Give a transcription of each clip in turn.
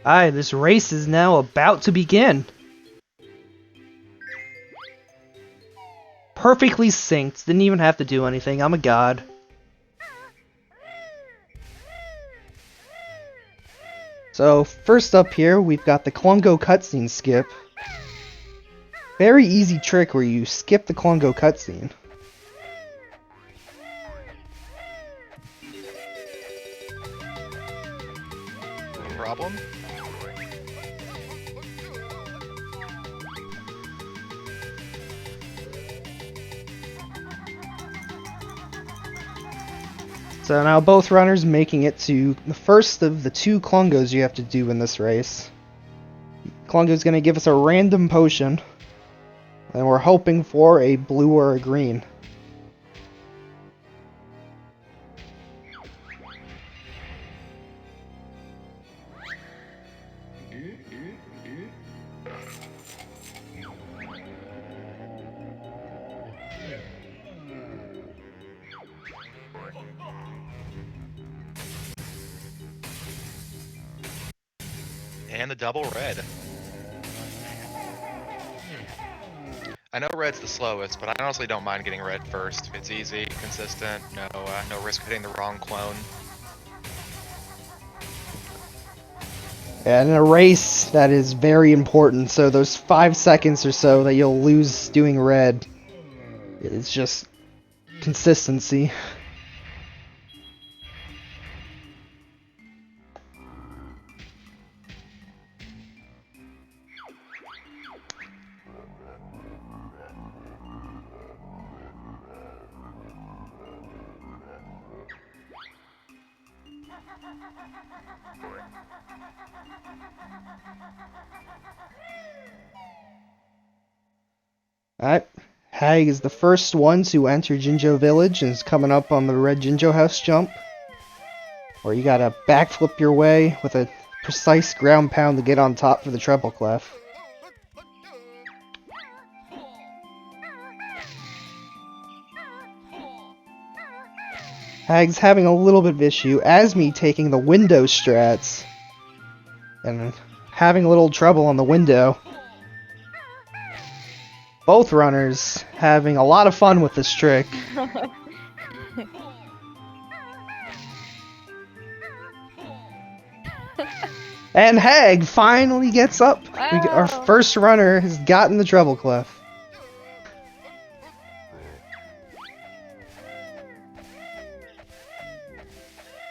Aye, this race is now about to begin. Perfectly synced, didn't even have to do anything, I'm a god. So, first up here, we've got the Klungo cutscene skip. Very easy trick where you skip the Klungo cutscene. Problem? So now both runners making it to the first of the 2 Klungos you have to do in this race. Klungo's going to give us a random potion, and we're hoping for a blue or a green. And the double red. I know red's the slowest, but I honestly don't mind getting red first. It's easy, consistent, no risk of hitting the wrong clone. And in a race, that is very important, so those 5 seconds or so that you'll lose doing red, it's just consistency. Alright, Hag is the first one to enter Jinjo Village and is coming up on the red Jinjo House jump, where you gotta backflip your way with a precise ground pound to get on top for the treble clef. Hag's having a little bit of issue. Azmi taking the window strats and having a little trouble on the window. Both runners having a lot of fun with this trick. And Hag finally gets up. Our first runner has gotten the treble clef.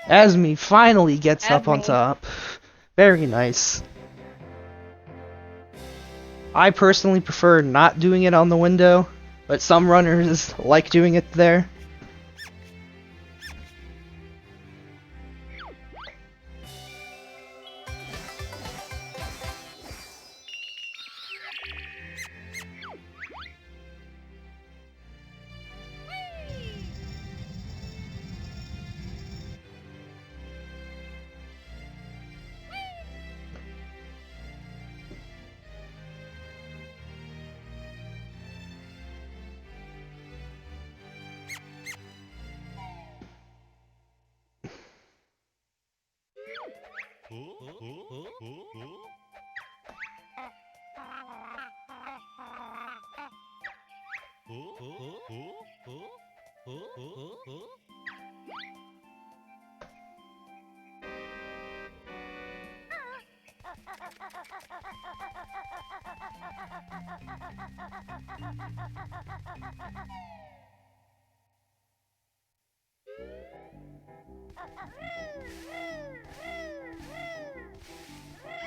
Azmi finally gets up on top. Very nice. I personally prefer not doing it on the window, but some runners like doing it there.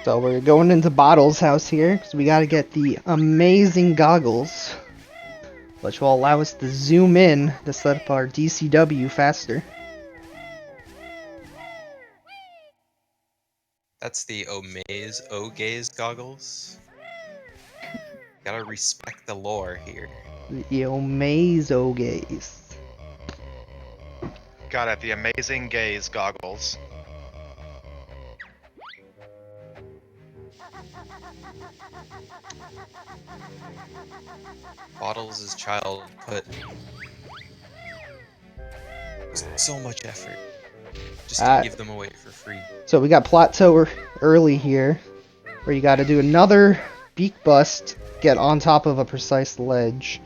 So we're going into Bottle's house here, because we gotta get the amazing goggles, which will allow us to zoom in to set up our DCW faster. That's the O-Gaze goggles. Gotta respect the lore here. The Omazo gaze. Got it, the amazing gaze goggles. Bottles' child put so much effort Just to give them away for free. So we got plateau early here, where you got to do another beak bust, get on top of a precise ledge.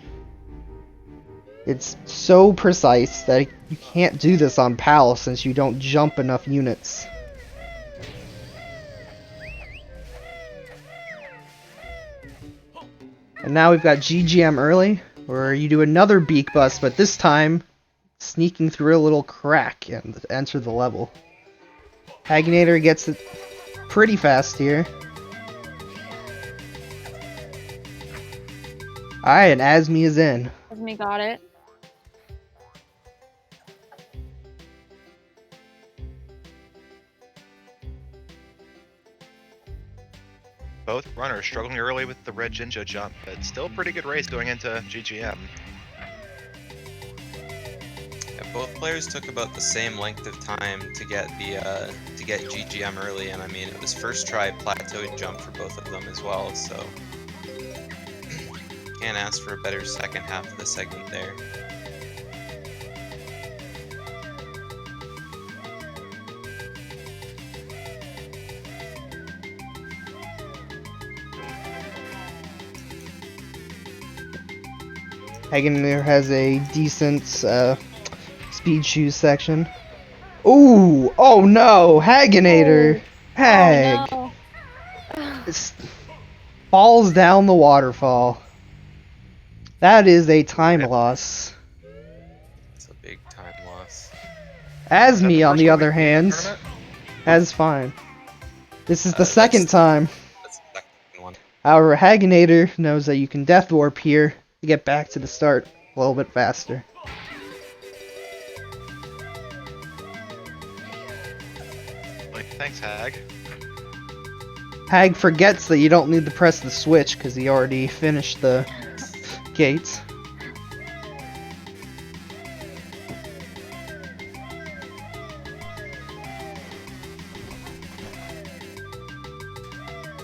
It's so precise that you can't do this on PAL since you don't jump enough units. And now we've got GGM early, where you do another beak bust, but this time sneaking through a little crack and enter the level. Hagginater gets it pretty fast here. Alright, and Azmi is in. Azmi got it. Both runners struggling early with the red Jinjo jump, but still a pretty good race going into GGM. Yeah, both players took about the same length of time to get the GGM early, and I mean it was first try plateaued jump for both of them as well, so can't ask for a better second half of the segment there. Hagginater has a decent speed shoes section. Ooh! Oh no! Hagginater! Hag! Oh, no. It's- falls down the waterfall. That is a time loss. It's a big time loss. Azmi, on the other hand, has fine. This is the second time. That's the second one. However, Hagginator knows that you can death warp here to get back to the start a little bit faster. Like, thanks, Hag. Hag forgets that you don't need to press the switch because he already finished the gates.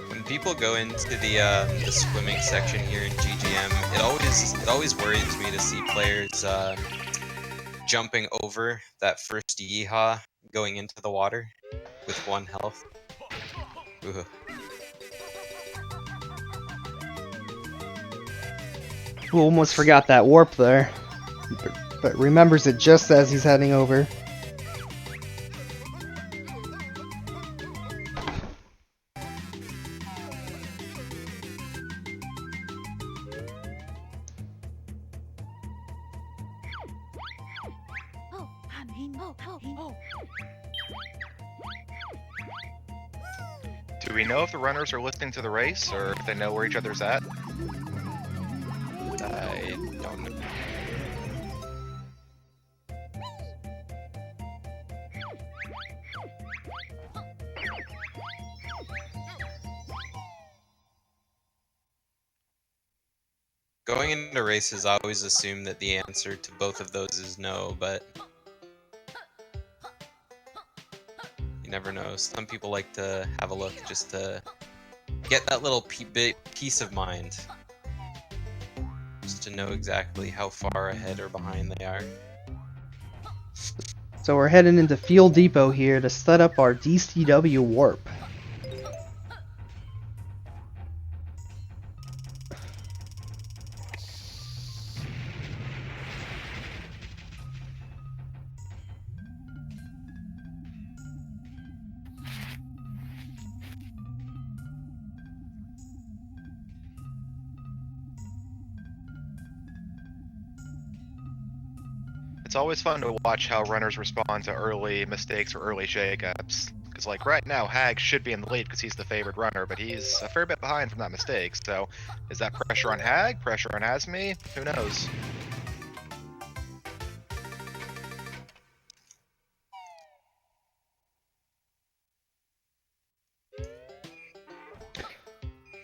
When people go into the swimming section here in GGM, it always worries me to see players jumping over that first yeehaw going into the water with 1 health. Ooh. Who almost forgot that warp there, but remembers it just as he's heading over. Do we know if the runners are listening to the race, or if they know where each other's at? I don't know. Going into races, I always assume that the answer to both of those is no, but you never know. Some people like to have a look just to get that little peace of mind. Just to know exactly how far ahead or behind they are. So we're heading into Fuel Depot here to set up our DCW warp. It's always fun to watch how runners respond to early mistakes or early shakeups. Because, like, right now, Hag should be in the lead because he's the favored runner, but he's a fair bit behind from that mistake. So, is that pressure on Hag? Pressure on Azmi? Who knows?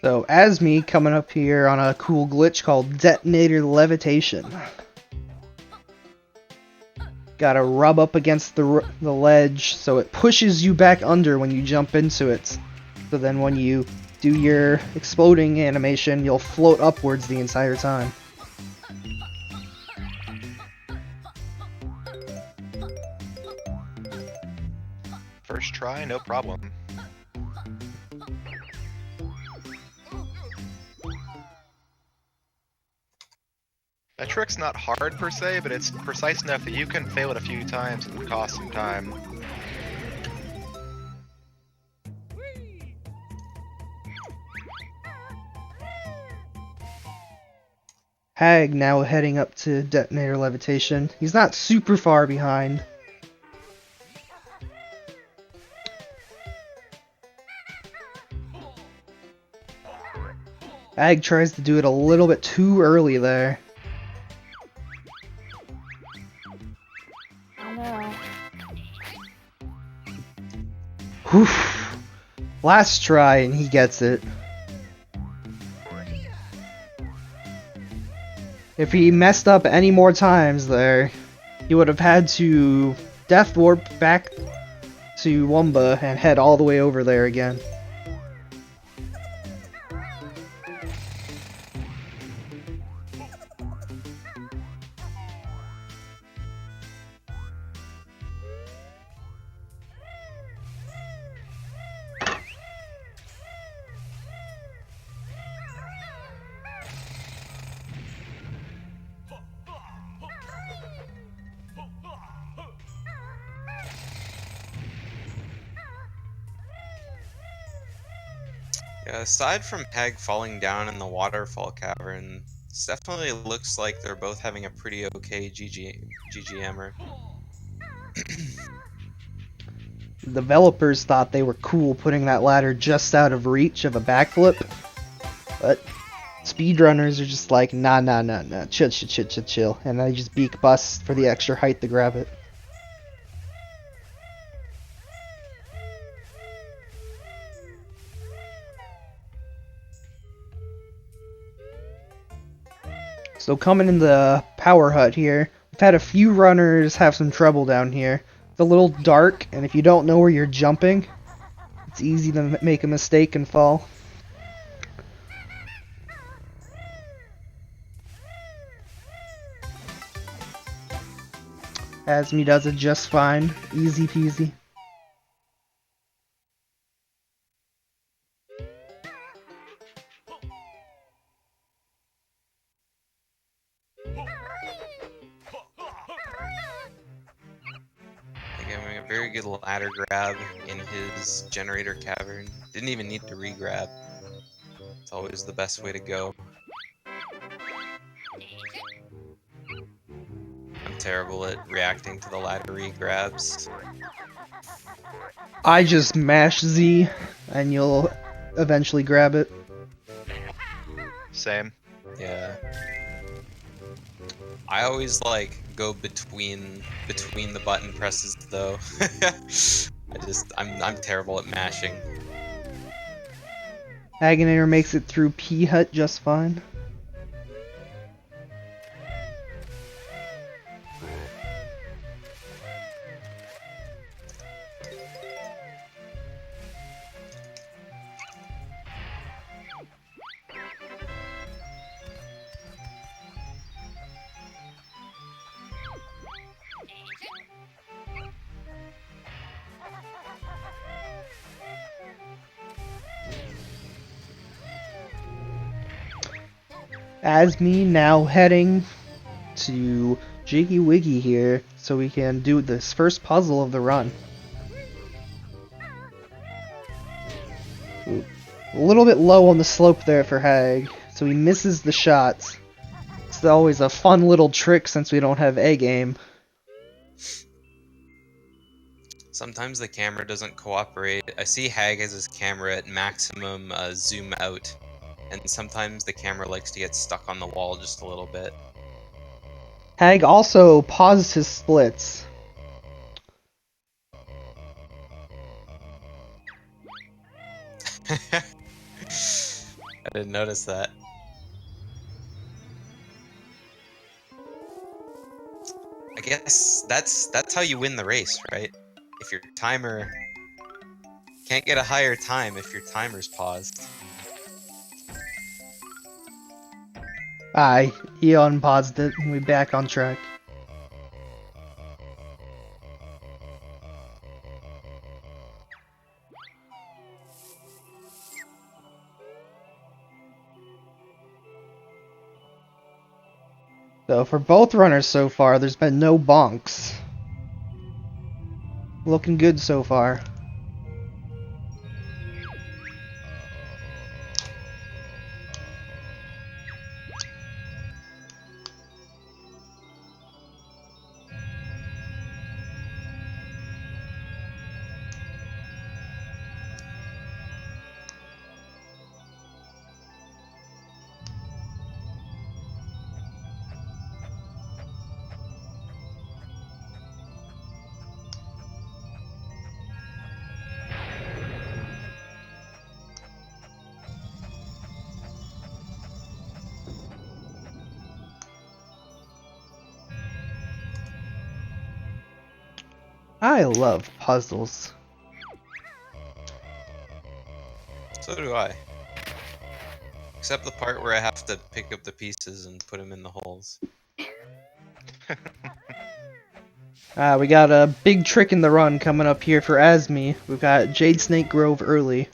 So Azmi coming up here on a cool glitch called Detonator Levitation. Gotta rub up against the ledge so it pushes you back under when you jump into it. So then when you do your exploding animation, you'll float upwards the entire time. fine, no problem. That trick's not hard per se, but it's precise enough that you can fail it a few times and cost some time. Hag now heading up to detonator levitation. He's not super far behind. Hag tries to do it a little bit too early there. Oh no. Whew. Last try and he gets it. If he messed up any more times there, he would have had to death warp back to Wumba and head all the way over there again. Yeah, aside from Peg falling down in the waterfall cavern, it definitely looks like they're both having a pretty okay GGMer. The developers thought they were cool putting that ladder just out of reach of a backflip, but speedrunners are just like, nah, chill, and they just beak bust for the extra height to grab it. So coming in the power hut here, we've had a few runners have some trouble down here. It's a little dark, and if you don't know where you're jumping, it's easy to make a mistake and fall. Azmi does it just fine. Easy peasy. Having a very good ladder grab in his generator cavern. Didn't even need to re-grab. It's always the best way to go. I'm terrible at reacting to the ladder re-grabs. I just mash Z, and you'll eventually grab it. Same. Yeah. I always like go between the button presses though. I'm terrible at mashing. Hagginater makes it through P Hut just fine. Azmi now heading to Jiggy Wiggy here so we can do this first puzzle of the run. Ooh, a little bit low on the slope there for Hag, so he misses the shots. It's always a fun little trick since we don't have egg aim. Sometimes the camera doesn't cooperate. I see Hag has his camera at maximum zoom out, and sometimes the camera likes to get stuck on the wall just a little bit. Hag also pauses his splits. I didn't notice that. I guess that's how you win the race, right? If your timer can't get a higher time if your timer's paused. Aye, he unpaused it and we're back on track. So for both runners so far, there's been no bonks. Looking good so far. I love puzzles. So do I. Except the part where I have to pick up the pieces and put them in the holes. We got a big trick in the run coming up here for Azmi. We've got Jade Snake Grove early.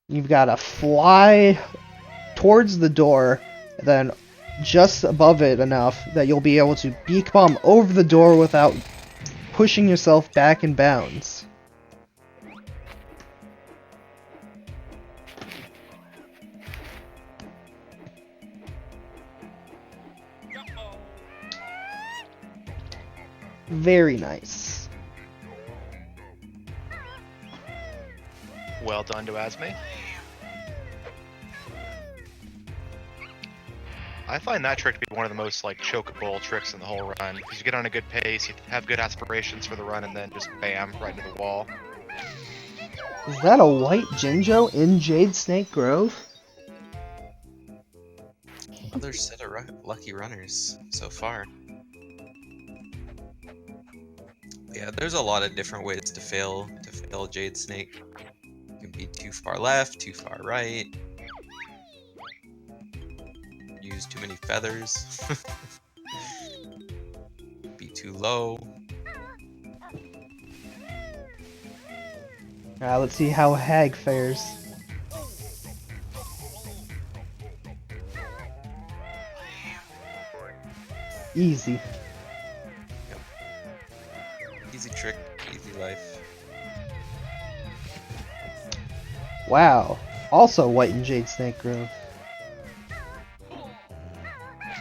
You've got to fly towards the door, then just above it enough that you'll be able to beak bomb over the door without pushing yourself back in bounds. Very nice. Well done to Azmi. I find that trick to be one of the most like chokeable tricks in the whole run, because you get on a good pace, you have good aspirations for the run, and then just bam, right into the wall. Is that a white Jinjo in Jade Snake Grove? Another set of lucky runners so far. Yeah, there's a lot of different ways to fail Jade Snake. You can be too far left, too far right. Use too many feathers. Be too low. Let's see how Hag fares. Easy. Easy trick, easy life. Wow. Also white in Jade Snake Grove.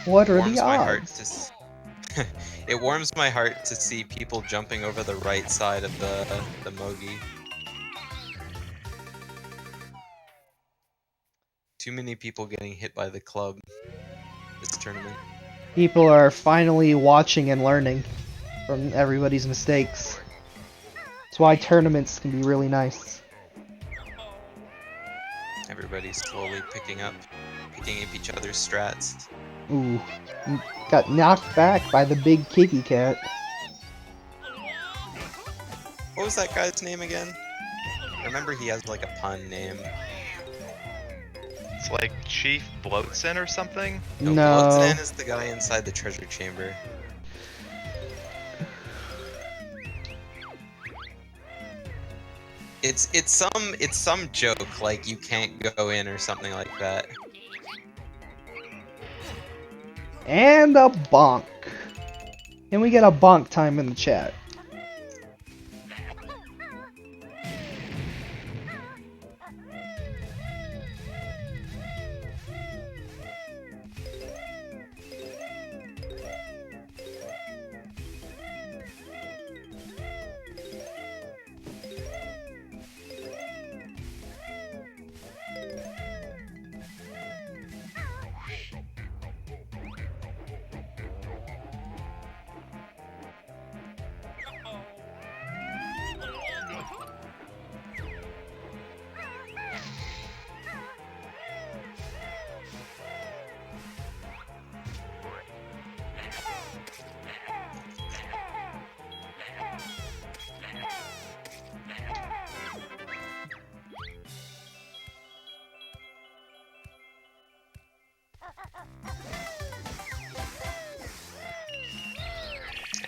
What are the odds? It warms my heart to see people jumping over the right side of the Mogi. Too many people getting hit by the club this tournament. People are finally watching and learning from everybody's mistakes. That's why tournaments can be really nice. Everybody's slowly picking up each other's strats. Ooh, got knocked back by the big kitty cat. What was that guy's name again? I remember he has like a pun name. It's like Chief Bloatson or something? No. Bloatson is the guy inside the treasure chamber. It's some joke like you can't go in or something like that. And a bonk. Can we get a bonk time in the chat?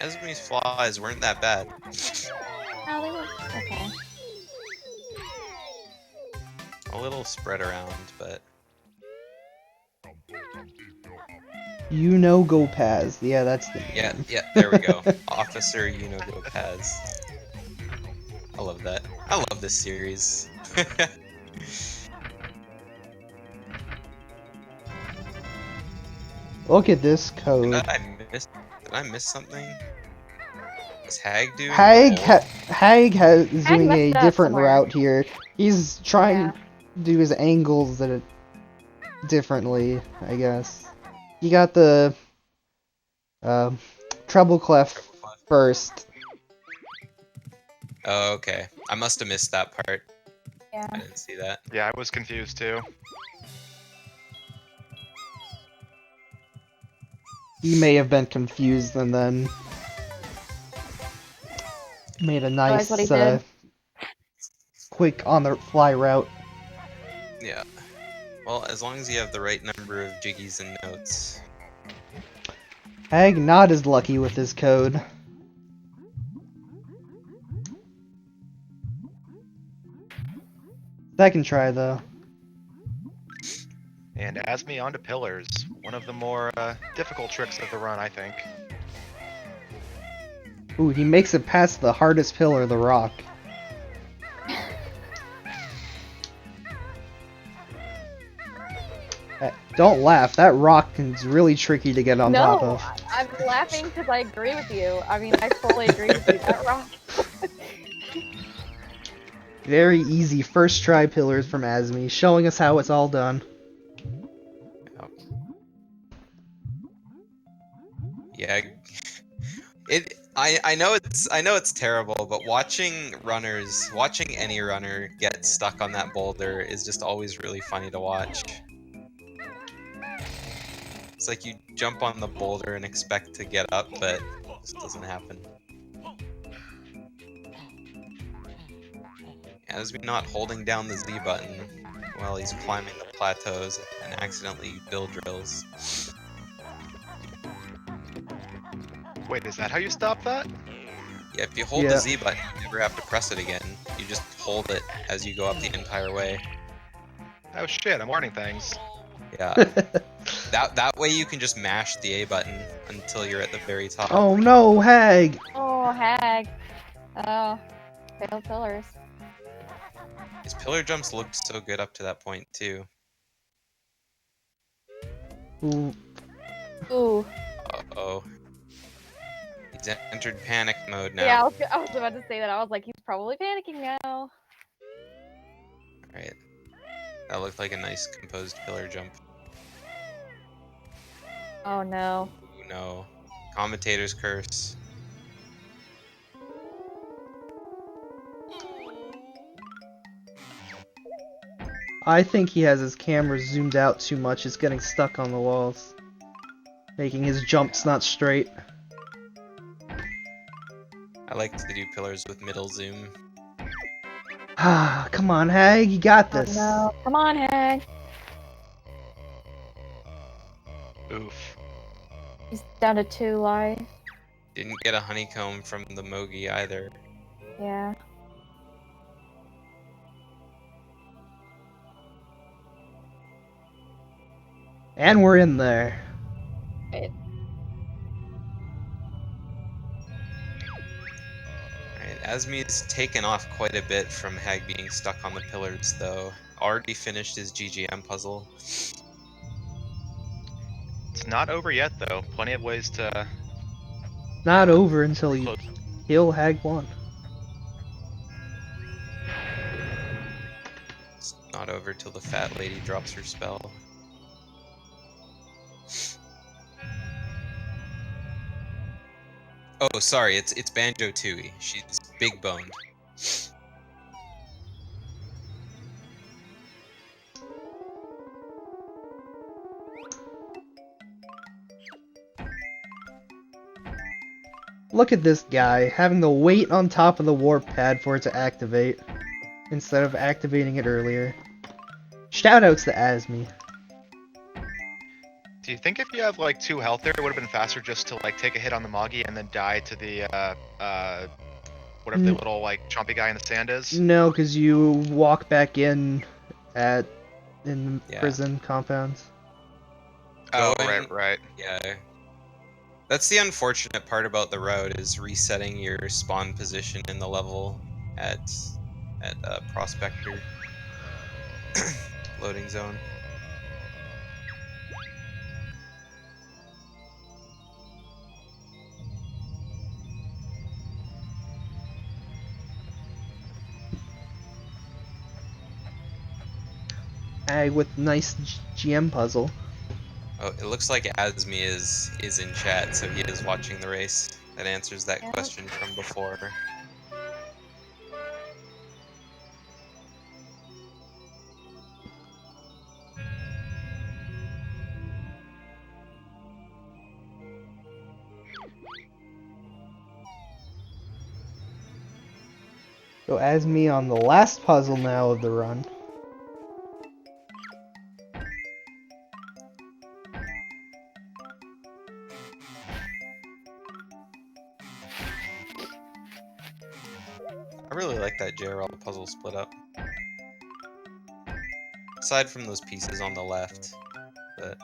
Azmi's flies weren't that bad. Oh, they were okay. A little spread around, but Go Paz. Yeah, that's the name. Yeah, there we go. Officer Go Paz. I love that. I love this series. Look at this Did code. I miss something? Is Hag doing Hag the whole? is Hag doing a messed up different somewhere. route here. He's trying Yeah. to do his angles differently, I guess. He got the treble clef first. Oh, okay. I must have missed that part. Yeah. I didn't see that. Yeah, I was confused too. He may have been confused and then made a Realize what he nice, did. quick on-the-fly route. Yeah. Well, as long as you have the right number of jiggies and notes. Hag not as lucky with his code. Second try, though. And Azmi onto pillars. One of the more difficult tricks of the run, I think. Ooh, he makes it past the hardest pillar, the rock. Don't laugh, that rock is really tricky to get on top No, of. I'm laughing because I agree with you. I mean, I fully agree with you. That rock. Very easy first try pillars from Azmi, showing us how it's all done. Yeah. I know it's terrible, but watching any runner get stuck on that boulder is just always really funny to watch. It's like you jump on the boulder and expect to get up, but it just doesn't happen. Azmi not holding down the Z button while he's climbing the plateaus and accidentally build drills. Wait, is that how you stop that? Yeah, if you hold the Z button, you never have to press it again. You just hold it as you go up the entire way. Oh shit, I'm learning things. Yeah. That way you can just mash the A button until you're at the very top. Oh no, Hag! Oh, Hag. Oh, failed pillars. His pillar jumps looked so good up to that point too. Ooh. Ooh. Uh-oh. He's entered panic mode now. Yeah, I was about to say that. I was like, he's probably panicking now. Alright. That looked like a nice composed pillar jump. Oh no. Ooh, no. Commentator's curse. I think he has his camera zoomed out too much, it's getting stuck on the walls. Making his jumps not straight. I like to do pillars with middle zoom. Ah, come on, Hag, you got this. Oh no. Come on, Hag. Oof. He's down to 2 life. Didn't get a honeycomb from the Mogi either. Yeah. And we're in there. Wait. Alright, Azmi's taken off quite a bit from Hag being stuck on the pillars though. Already finished his GGM puzzle. It's not over yet though. Plenty of ways to... Not over until you close. kill Hag 1. It's not over till the fat lady drops her spell. Oh, sorry, it's Banjo-Tooie. She's big boned. Look at this guy, having to wait on top of the warp pad for it to activate, instead of activating it earlier. Shoutouts to Azmi. Do you think if you have like 2 health there, it would have been faster just to like take a hit on the Moggy and then die to the whatever the little like chompy guy in the sand is? No, because you walk back in the Yeah. prison compounds. Oh, Going- right. Yeah. That's the unfortunate part about the route is resetting your spawn position in the level at Prospector loading zone. Ag with nice GM puzzle. Oh, it looks like Azmi is in chat, so he is watching the race. That answers that Yep. question from before. So Azmi on the last puzzle now of the run. I really like that JRL puzzle split up. Aside from those pieces on the left, but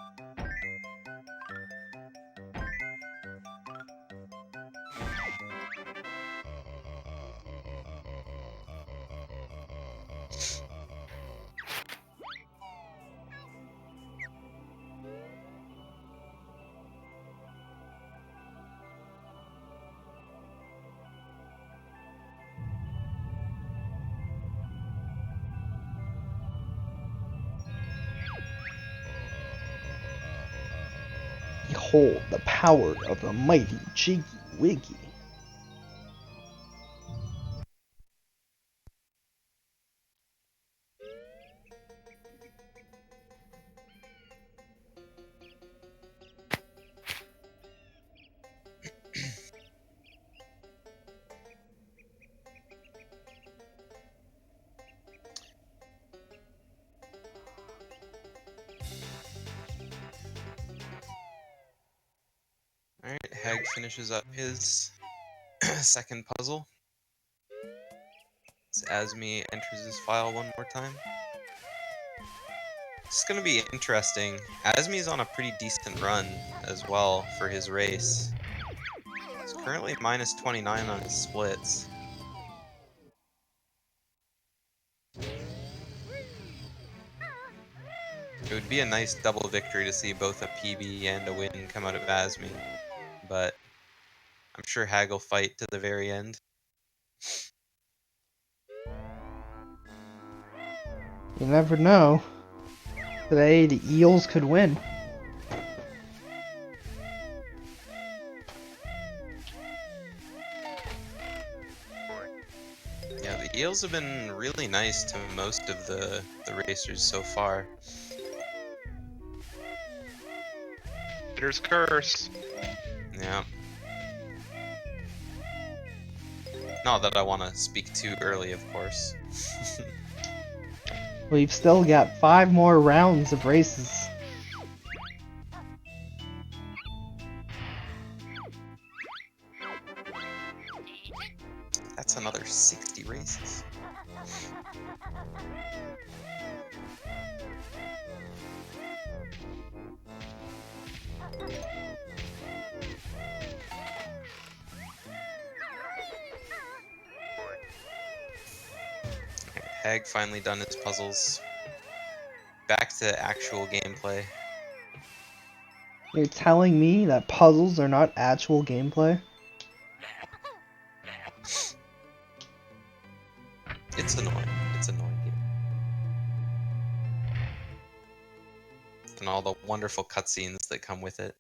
Behold the power of the mighty Jiggy Wiggy. alright, Hag finishes up his second puzzle. As Azmi enters his file one more time. It's gonna be interesting. Azmi's on a pretty decent run as well for his race. He's currently minus 29 on his splits. It would be a nice double victory to see both a PB and a win come out of Azmi, but I'm sure Hag will fight to the very end. You never know. Today the Eels could win. Yeah, the Eels have been really nice to most of the racers so far. There's curse. Yeah. Not that I want to speak too early, of course. We've still got 5 more rounds of races. That's another 60 races. Hag finally done his puzzles. Back to actual gameplay. You're telling me that puzzles are not actual gameplay? It's annoying. It's annoying. And all the wonderful cutscenes that come with it.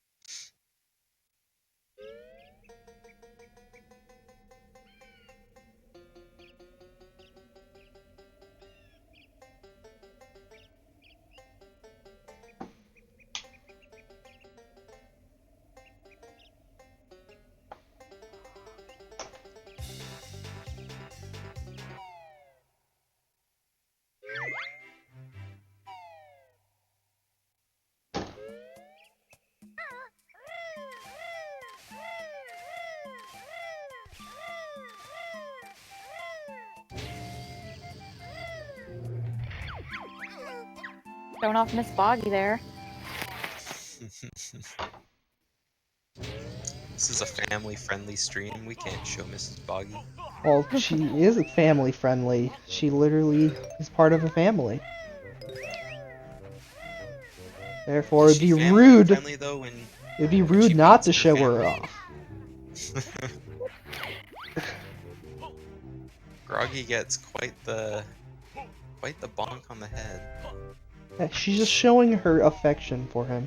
Showing off Miss Boggy there. This is a family-friendly stream. We can't show Mrs. Boggy. Well, she is family friendly. She literally is part of a family. Therefore, Is it'd she be family rude. friendly though when It'd be when she rude not beats to her show her family? off. Groggy gets quite the bonk on the head. She's just showing her affection for him.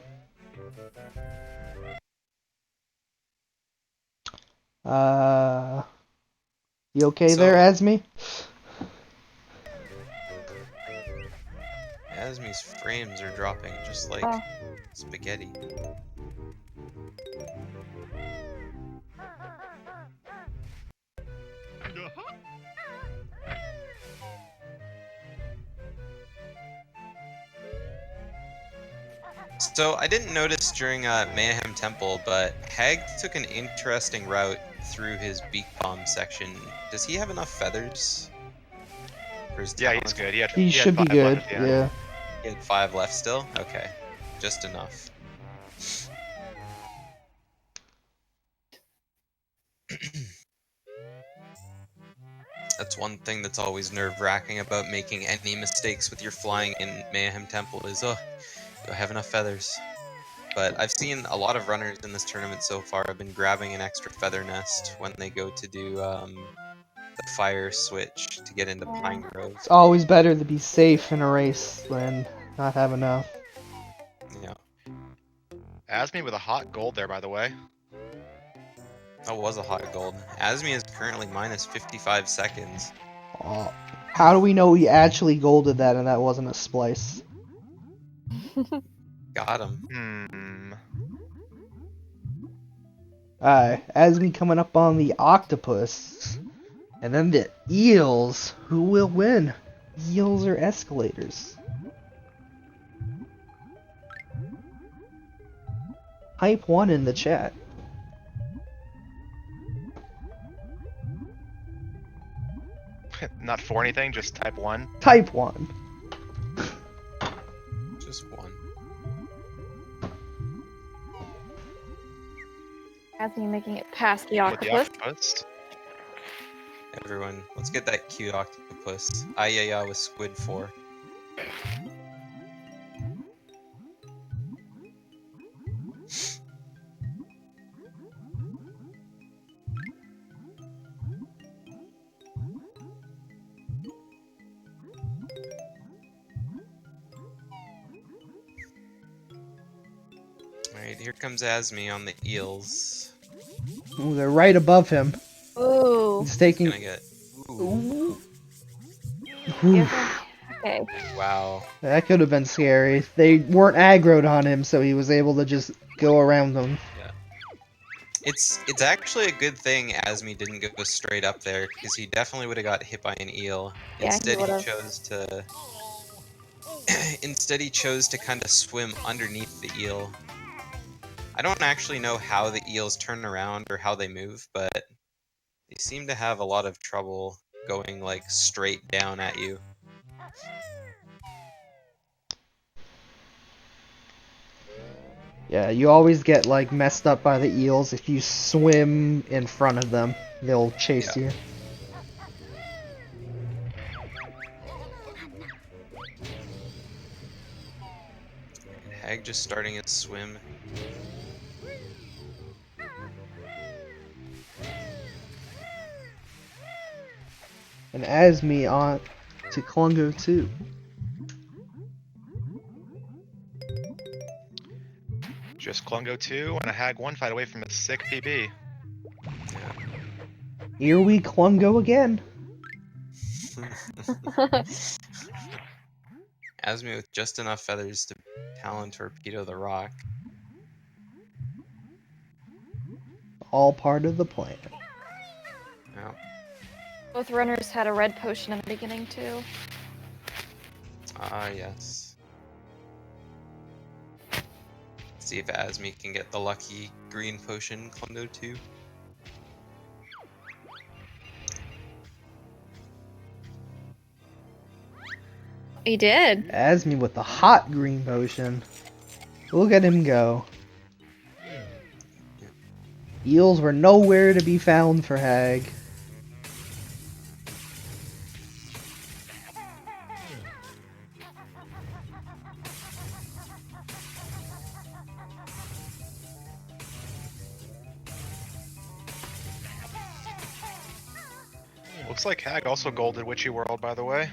You okay there, So- Azmi? Azmi's frames are dropping just like Oh. spaghetti. So I didn't notice during Mayhem Temple, but Hag took an interesting route through his beak palm section. Does he have enough feathers for his Yeah, talent? he's good. He had He should be 5 good. left, Yeah. He had 5 left still? Okay. Just enough. That's one thing that's always nerve-wracking about making any mistakes with your flying in Mayhem Temple is, oh, do I have enough feathers? But I've seen a lot of runners in this tournament so far have been grabbing an extra feather nest when they go to do the fire switch to get into Pine Grove. It's always better to be safe in a race than not have enough. Yeah, Azmi with a hot gold there, by the way. that was a hot gold. Azmi is currently minus 55 seconds. Oh, how do we know we actually golded that and that wasn't a splice? Got him. Azmi coming up on the octopus. And then the eels. Who will win? Eels or escalators? Type 1 in the chat. Not for anything, just type 1. Type 1. Just one. Azmi making it past the With the octopus. octopus. Everyone, let's get that cute octopus. Ayaya with Squid 4. Alright, here comes Azmi on the eels. Ooh, they're right above him. Ooh. He's taking. Gonna get. Ooh, Ooh. Okay. wow. That could have been scary. They weren't aggroed on him, so he was able to just go around them. It's actually a good thing Azmi didn't go straight up there, because he definitely would have got hit by an eel. Yeah, Instead, he he would've. chose to. Instead, he chose to kind of swim underneath the eel. I don't actually know how the eels turn around or how they move, but they seem to have a lot of trouble going like straight down at you. Yeah, you always get like messed up by the eels if you swim in front of them. They'll chase you. Hag just starting his swim. And Azmi on to Klungo 2. Just Klungo 2 and a Hag 1 fight away from a sick PB. Here we Klungo again. Azmi with just enough feathers to Talon Torpedo the rock. All part of the plan. Yeah. Both runners had a red potion in the beginning too. Ah, yes. See if Azmi can get the lucky green potion Clundo 2. He did. Azmi with the hot green potion. Look at him go. Eels were nowhere to be found for Hag. Looks like Hag also golded Witchy World, by the way.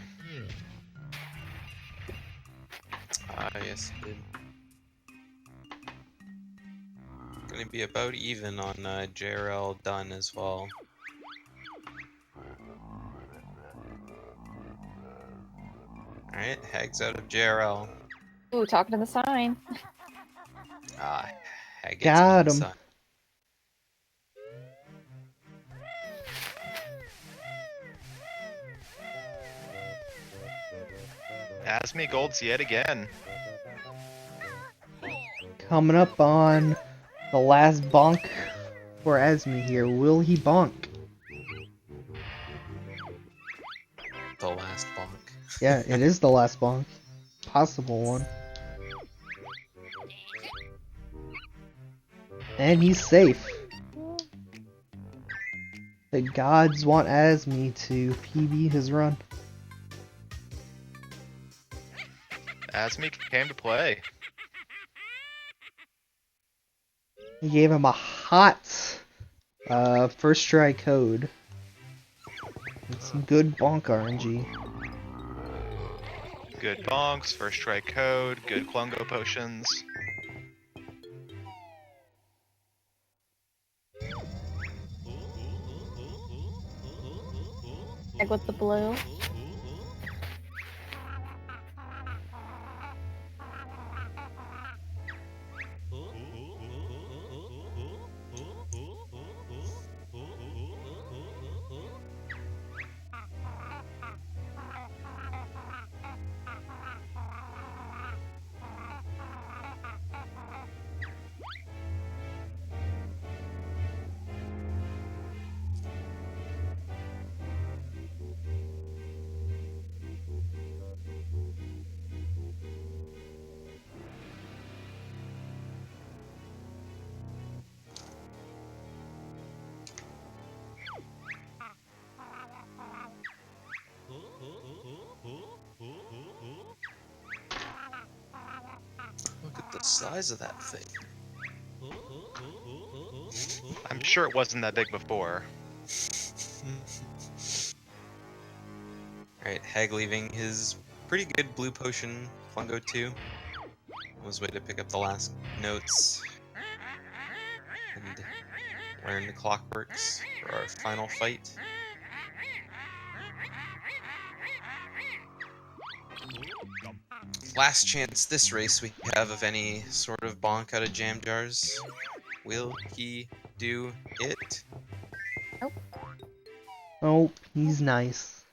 Ah, yes, he did. Gonna be about even on JRL done as well. Alright, Hag's out of JRL. Ooh, talking to the sign. Ah, Hag gets Got him. him. Son. Azmi golds yet again. Coming up on the last bonk for Azmi here. Will he bonk? The last bonk. Yeah, it is the last bonk. Possible one. And he's safe. The gods want Azmi to PB his run. Azmi came to play. He gave him a hot first try code. With some good bonk RNG. Good bonks, first try code, good Klungo potions. Egg with the blue. Look at the size of that thing. I'm sure it wasn't that big before. Alright, Hag leaving his pretty good blue potion Fungo 2. On his way to pick up the last notes. And learn the clockworks for our final fight. Last chance this race we have of any sort of bonk out of jam jars. Will he do it? Oh, he's nice.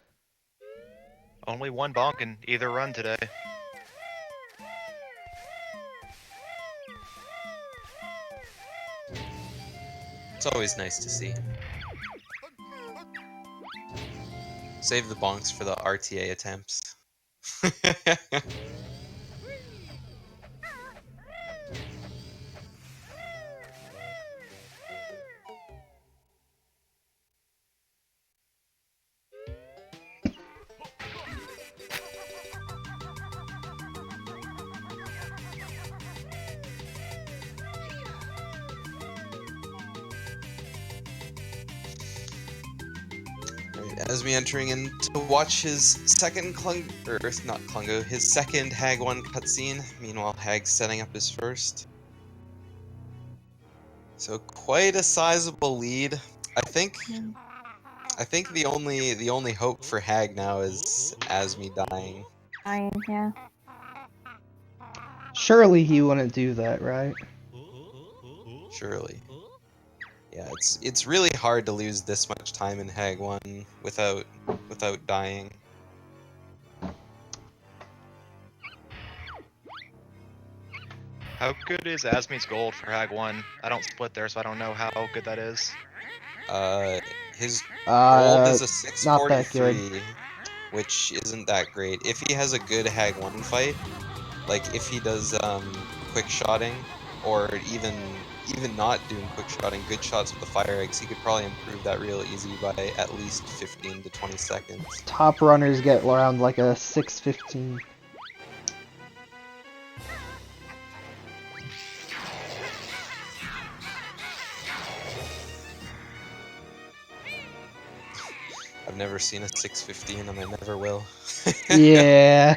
Only one bonk in either run today. It's always nice to see. Save the bonks for the RTA attempts. Azmi entering in to watch his second his second Hag 1 cutscene. Meanwhile, Hag's setting up his first. So quite a sizable lead. I think the only hope for Hag now is Azmi dying. Yeah. Surely he wouldn't do that, right? Surely. Yeah, it's really hard to lose this much time in Hag 1 without dying. How good is Azmi's gold for Hag 1? I don't split there, so I don't know how good that is. His gold is a not that good. 643, which isn't that great. If he has a good Hag 1 fight, like if he does quick shotting, or even not doing quick shotting, good shots with the fire eggs, he could probably improve that real easy by at least 15 to 20 seconds. Top runners get around like a 6:15. I've never seen a 6:15 and I never will. Yeah.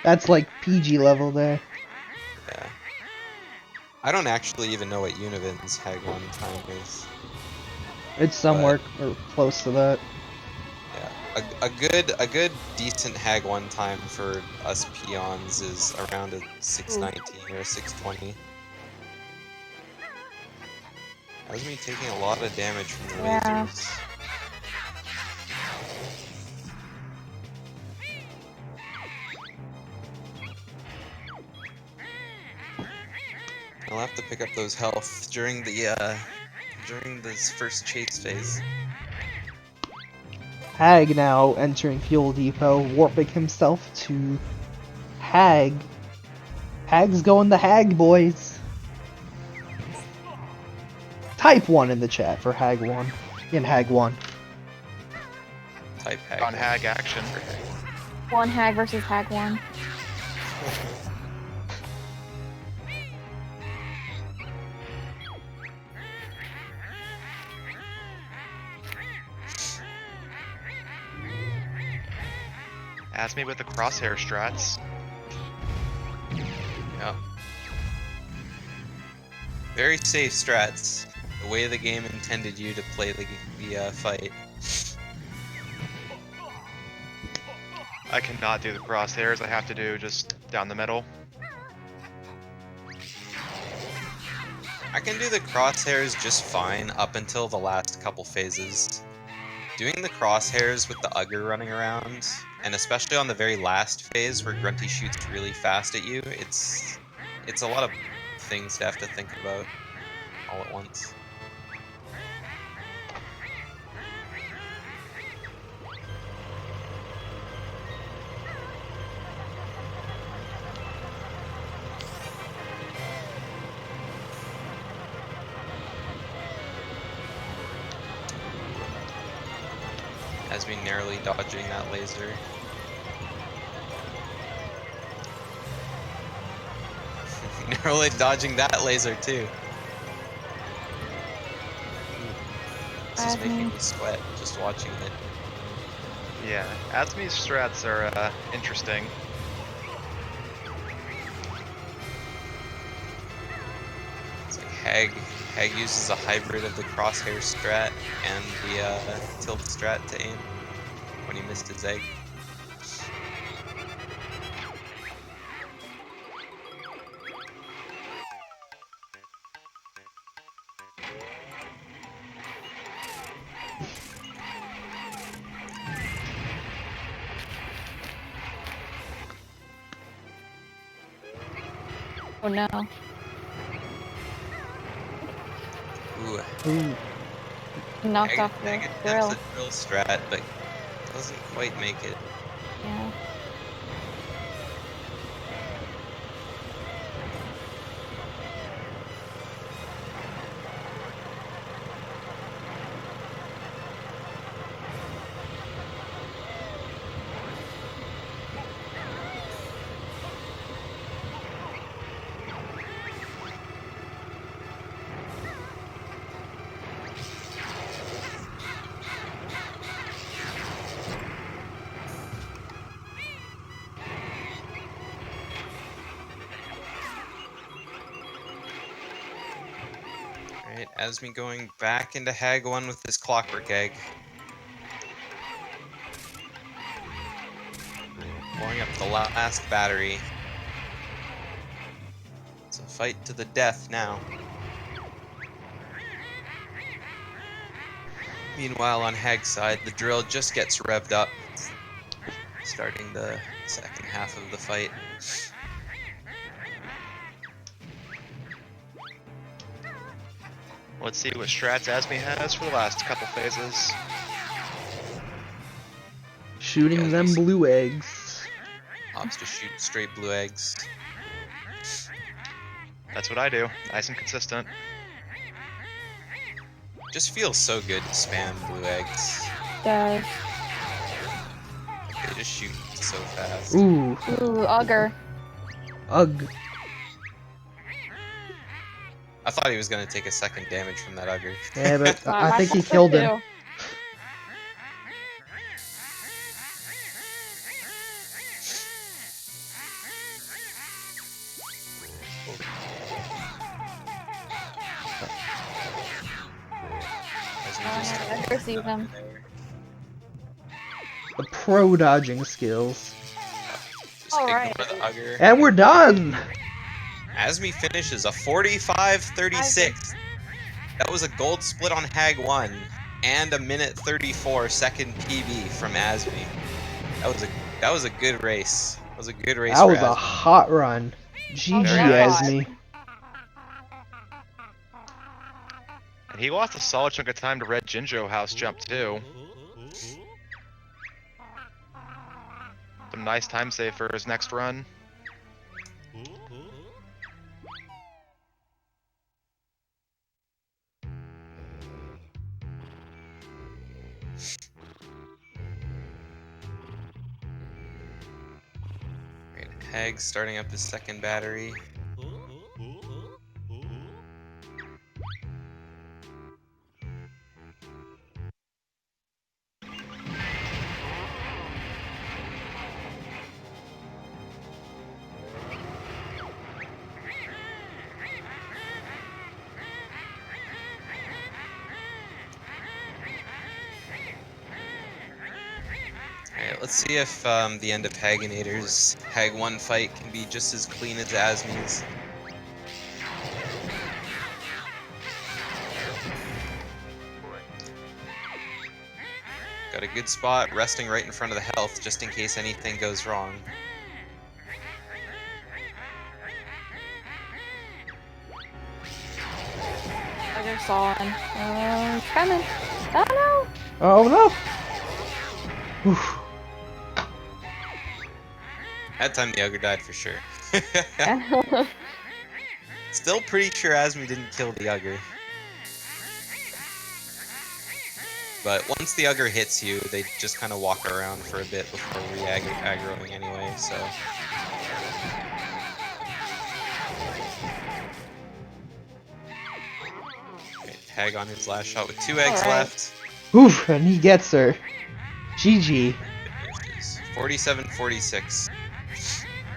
That's like PG level there. Yeah. I don't actually even know what Univin's Hag 1 time is. It's somewhere or close to that. Yeah. A good decent Hag 1 time for us peons is around a 6:19 or a 6:20. Azmi taking a lot of damage from the Yeah. lasers. I'll have to pick up those health during this first chase phase. Hag now entering Fuel Depot, warping himself to Hag. Hag's going the Hag, boys. Type 1 in the chat for Hag 1. In Hag 1. Type Hag. On Hag action. One hag versus hag one. Azmi with the crosshair strats. Yeah. Very safe strats. The way the game intended you to play the fight. I cannot do the crosshairs. I have to do just down the middle. I can do the crosshairs just fine up until the last couple phases. Doing the crosshairs with the Ugger running around, and especially on the very last phase where Grunty shoots really fast at you, it's a lot of things to have to think about all at once. Azmi narrowly dodging that laser. Narrowly dodging that laser too. This is making me sweat just watching it. Yeah, Azmi's strats are interesting. It's like Hag uses a hybrid of the crosshair strat and the tilt strat to aim when he missed his egg. Oh no. Ooh. Ooh. Knocked off the Hag drill. attempts a drill strat, but doesn't quite make it. Yeah. Alright, Azmi going back into Hag 1 with his clockwork egg. Blowing up the last battery. It's a fight to the death now. Meanwhile, on Hag's side, the drill just gets revved up, starting the second half of the fight. Let's see what strats Azmi has for the last couple phases. Shooting Yeah, them this- blue eggs. wants to shoot straight blue eggs. That's what I do. Nice and consistent. Just feels so good to spam blue eggs. Does. They just shoot so fast. Ooh, Ooh, Augur. ugh. I thought he was gonna take a second damage from that Ugger. Yeah, but I My think he fault killed him. too. Augur sees him. The pro dodging skills. Just Alright. ignore the Ugger. And we're done! Azmi finishes a 45-36. That was a gold split on Hag 1 and a minute 34 second PB from Azmi. That was a good race. That was a good race That for was a Azmi. hot run. GG, Very nice. Azmi. And he lost a solid chunk of time to Red Jinjo House jump too. Some nice time save for his next run. Right, Hag starting up his second battery. Alright, let's see if the end of Hagginator's Hag 1 fight can be just as clean as Azmi's. Got a good spot, resting right in front of the health, just in case anything goes wrong. Augur saw him. He's coming. Oh Oh no! Oof. That time the Ugger died for sure. no! Still pretty sure Azmi didn't kill the Ugger. But once the Ugger hits you, they just kind of walk around for a bit before re-aggroing anyway, so... Right, Hag on his last shot with 2 eggs Alright. left. Oof, and he gets her. GG. 47-46.